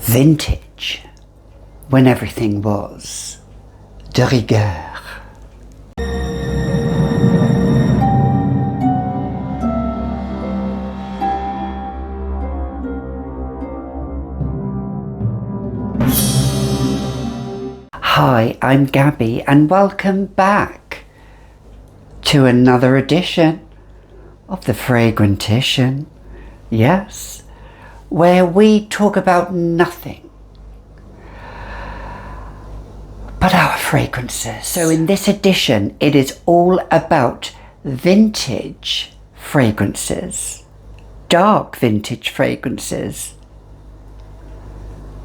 Vintage, when everything was de rigueur. Hi, I'm Gabby and welcome back to another edition of the Fragrantician. Yes, where we talk about nothing but our fragrances. So in this edition, it is all about vintage fragrances, dark vintage fragrances.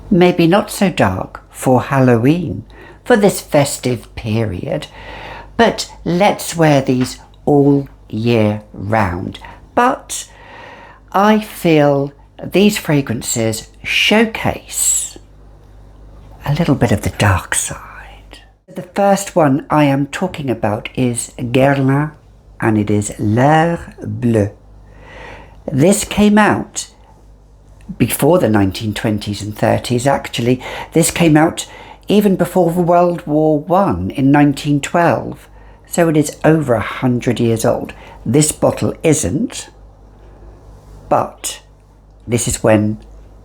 Maybe not so dark for Halloween, for this festive period, but let's wear these all year round. But I feel these fragrances showcase a little bit of the dark side. The first one I am talking about is Guerlain, and it is Bleu. This came out before the 1920s and 30s. Actually, this came out even before World War I in 1912. So it is over 100 years old. This bottle isn't, but this is when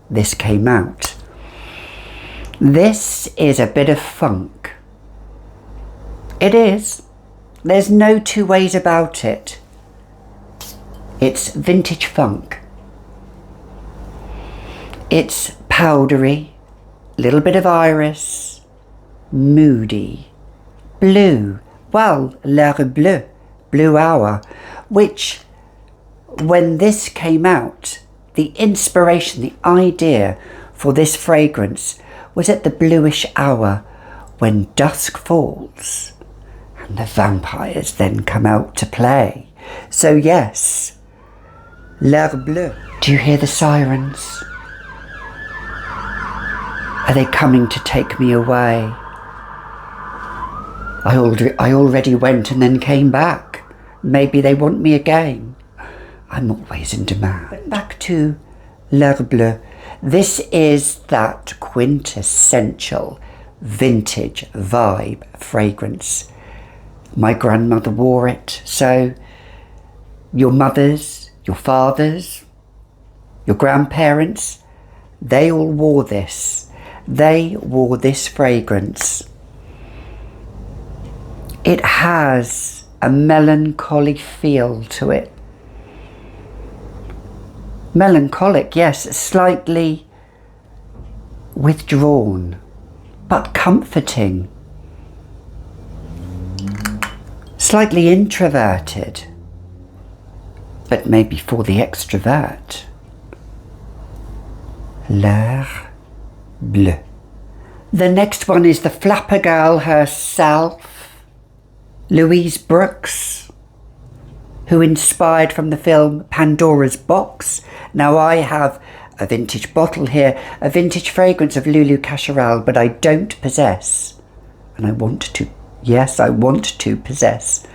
this came out. This is a bit of funk. It is. There's no two ways about it. It's vintage funk. It's powdery, little bit of iris, moody, blue. Well, l'heure bleue, blue hour, which when this came out, the inspiration, the idea for this fragrance was at the bluish hour when dusk falls and the vampires then come out to play. So yes, l'heure bleue. Do you hear the sirens? Are they coming to take me away? I already went and then came back. Maybe they want me again. I'm always in demand. But back to l'heure bleue. This is that quintessential vintage vibe fragrance. My grandmother wore it, so your mothers, your fathers, your grandparents, they all wore this. They wore this fragrance. It has a melancholy feel to it. Melancholic, yes, slightly withdrawn, but comforting. Slightly introverted, but maybe for the extrovert. L'heure bleue. The next one is the flapper girl herself, Louise Brooks, who inspired from the film Pandora's Box. Now I have a vintage bottle here, a vintage fragrance of Lulu Cacheral, but I don't possess, and I want to, yes, I want to possess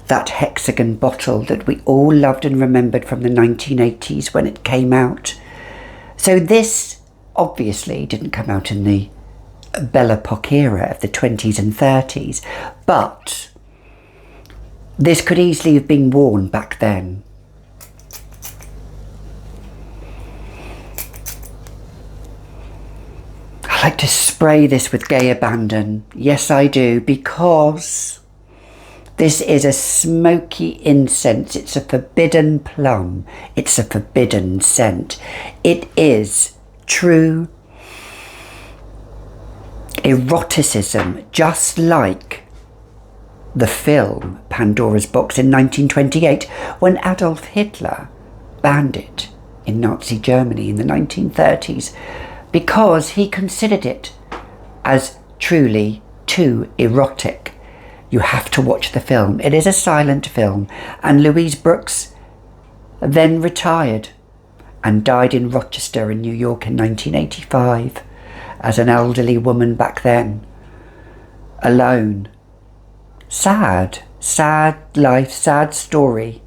that hexagon bottle that we all loved and remembered from the 1980s when it came out. So this obviously didn't come out in the Belle Epoque era of the 20s and 30s, but this could easily have been worn back then. I like to spray this with gay abandon. Yes, I do, because this is a smoky incense. It's a forbidden plum. It's a forbidden scent. It is true eroticism, just like the film Pandora's Box in 1928, when Adolf Hitler banned it in Nazi Germany in the 1930s, because he considered it as truly too erotic. You have to watch the film. It is a silent film, and Louise Brooks then retired and died in Rochester in New York in 1985 as an elderly woman back then, alone. Sad life, sad story.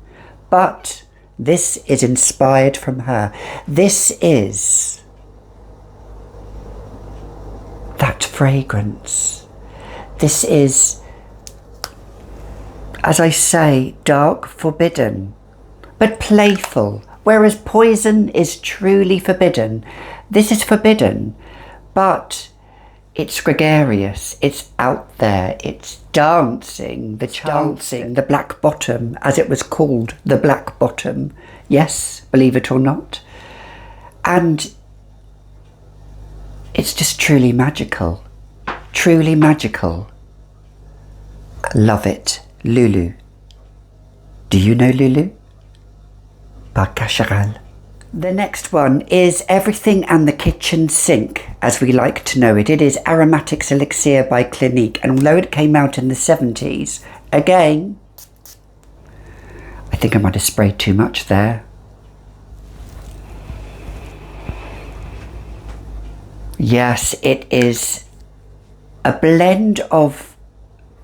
But this is inspired from her. This is fragrance. This is, as I say, dark, forbidden, but playful. Whereas poison is truly forbidden, this is forbidden, but it's gregarious, it's out there, it's dancing, the black bottom, as it was called, the black bottom. Yes, believe it or not. And it's just truly magical. Truly magical. Love it. Lulu. Do you know Lulu? By Cacharal. The next one is Everything and the Kitchen Sink, as we like to know it. It is Aromatics Elixir by Clinique, and although it came out in the 70s, again, I think I might have sprayed too much there. Yes, it is a blend of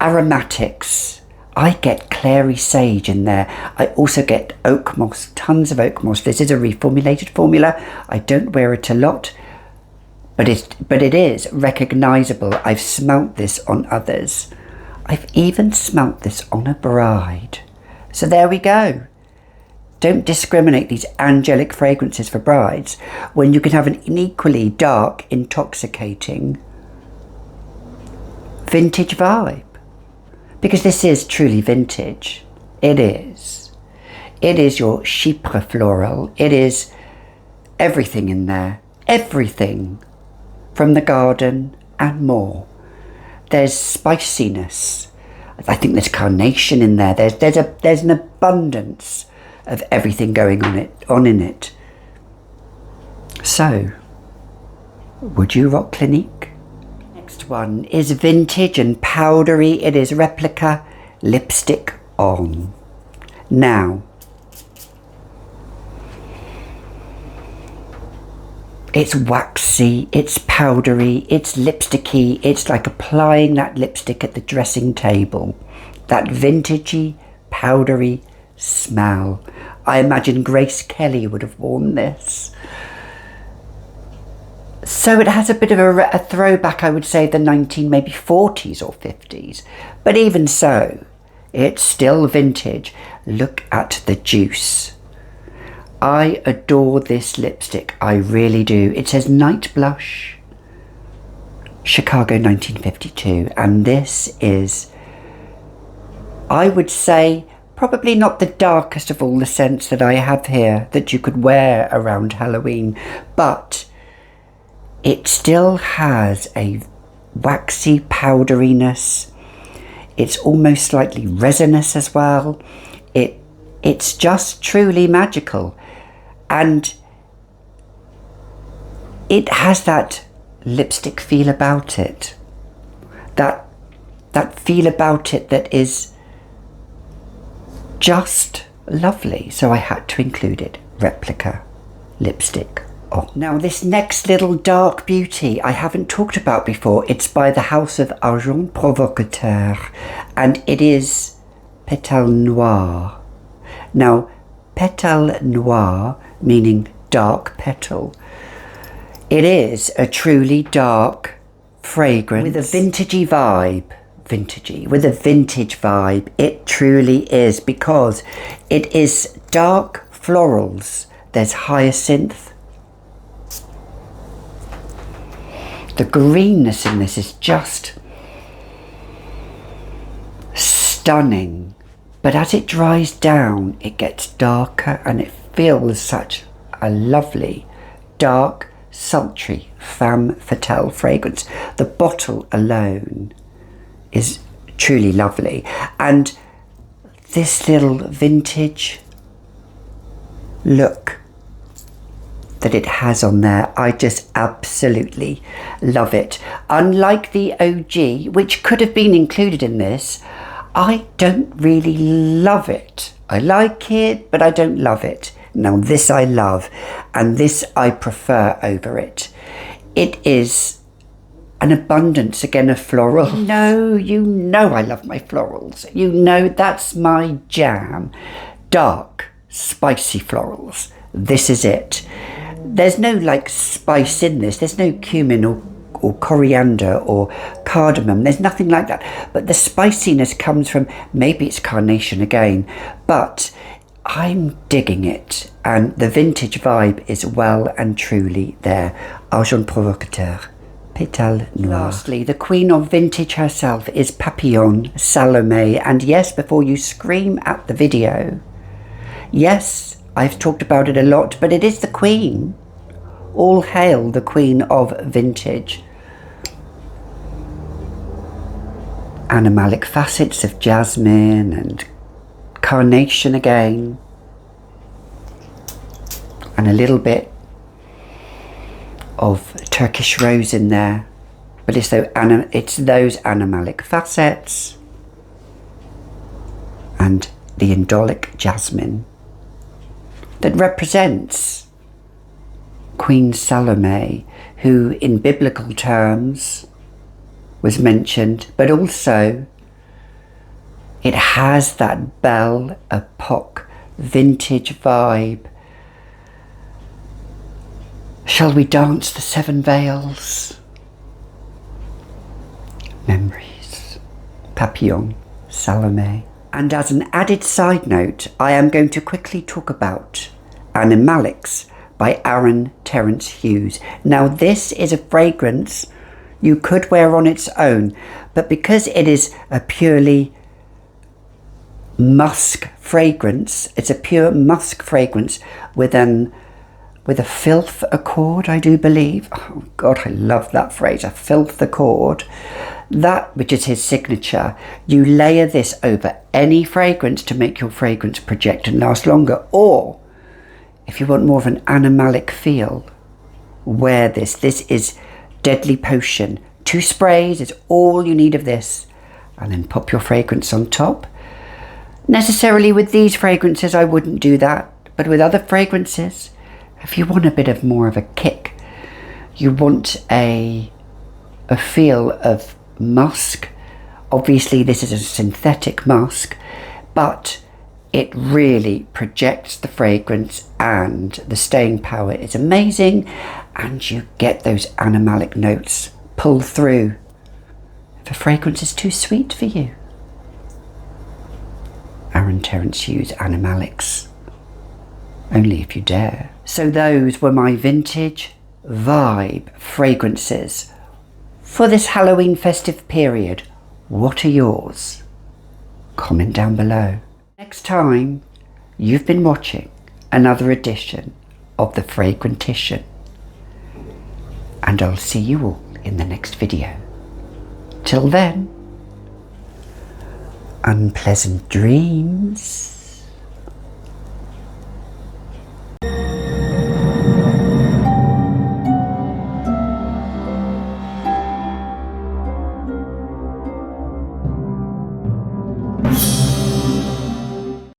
aromatics. I get clary sage in there. I also get oak moss, tons of oak moss. This is a reformulated formula. I don't wear it a lot, but it is recognisable. I've smelt this on others. I've even smelt this on a bride. So there we go. Don't discriminate these angelic fragrances for brides when you can have an equally dark, intoxicating vintage vibe. Because this is truly vintage. It is. It is your chypre floral. It is everything in there. Everything from the garden and more. There's spiciness. I think there's carnation in there. There's an abundance of everything going on in it. So, would you rock Clinique? Next one is vintage and powdery. It is Replica Lipstick On. Now, it's waxy, it's powdery, it's lipsticky. It's like applying that lipstick at the dressing table. That vintagey, powdery smell. I imagine Grace Kelly would have worn this. So it has a bit of a throwback, I would say, the maybe 40s or 50s. But even so, it's still vintage. Look at the juice. I adore this lipstick. I really do. It says Night Blush, Chicago 1952. And this is, I would say, probably not the darkest of all the scents that I have here that you could wear around Halloween, but it still has a waxy powderiness. It's almost slightly resinous as well. It's just truly magical. And it has that lipstick feel about it. That feel about it that is just lovely. So I had to include it. Replica Lipstick. Oh. Now this next little dark beauty I haven't talked about before. It's by the House of Argent Provocateur, and it is Pétale Noir. Now, Pétale Noir meaning dark petal. It is a truly dark fragrance with a vintagey vibe. With a vintage vibe. It truly is, because it is dark florals. There's hyacinth. The greenness in this is just stunning. But as it dries down, it gets darker and it feels such a lovely, dark, sultry femme fatale fragrance. The bottle alone is truly lovely. And this little vintage look that it has on there, I just absolutely love it. Unlike the OG, which could have been included in this, I don't really love it. I like it, but I don't love it. Now this I love, and this I prefer over it. It is an abundance again of floral. You know I love my florals. You know that's my jam. Dark, spicy florals. This is it. There's no like spice in this. There's no cumin or or coriander or cardamom. There's nothing like that. But the spiciness comes from, maybe it's carnation again, but I'm digging it. And the vintage vibe is well and truly there. Argent provocateur. Pétale noir. Lastly, the queen of vintage herself is Papillon Salome. And yes, before you scream at the video, yes, I've talked about it a lot, but it is the queen. All hail the queen of vintage. Animalic facets of jasmine and carnation again. And a little bit of Turkish rose in there. But it's those animalic facets and the indolic jasmine that represents Queen Salome, who in biblical terms was mentioned, but also it has that Belle Epoque vintage vibe. Shall we dance the 7 veils? Memories. Papillon Salome. And as an added side note, I am going to quickly talk about Animalics by Aaron Terence Hughes. Now this is a fragrance you could wear on its own, but because it is a purely musk fragrance, it's a pure musk fragrance with a filth accord, I do believe. Oh God, I love that phrase, a filth accord. That, which is his signature, you layer this over any fragrance to make your fragrance project and last longer. Or if you want more of an animalic feel, wear this. This is Deadly Potion. 2 sprays is all you need of this. And then pop your fragrance on top. Necessarily with these fragrances, I wouldn't do that. But with other fragrances, if you want a bit of more of a kick, you want a feel of musk. Obviously, this is a synthetic musk, but it really projects the fragrance and the staying power is amazing, and you get those animalic notes pull through if a fragrance is too sweet for you. Aaron Terence Hughes Animalics. Only if you dare. So those were my vintage vibe fragrances for this Halloween festive period. What are yours? Comment down below. Next time, you've been watching another edition of the Fragrantician, and I'll see you all in the next video. Till then, unpleasant dreams.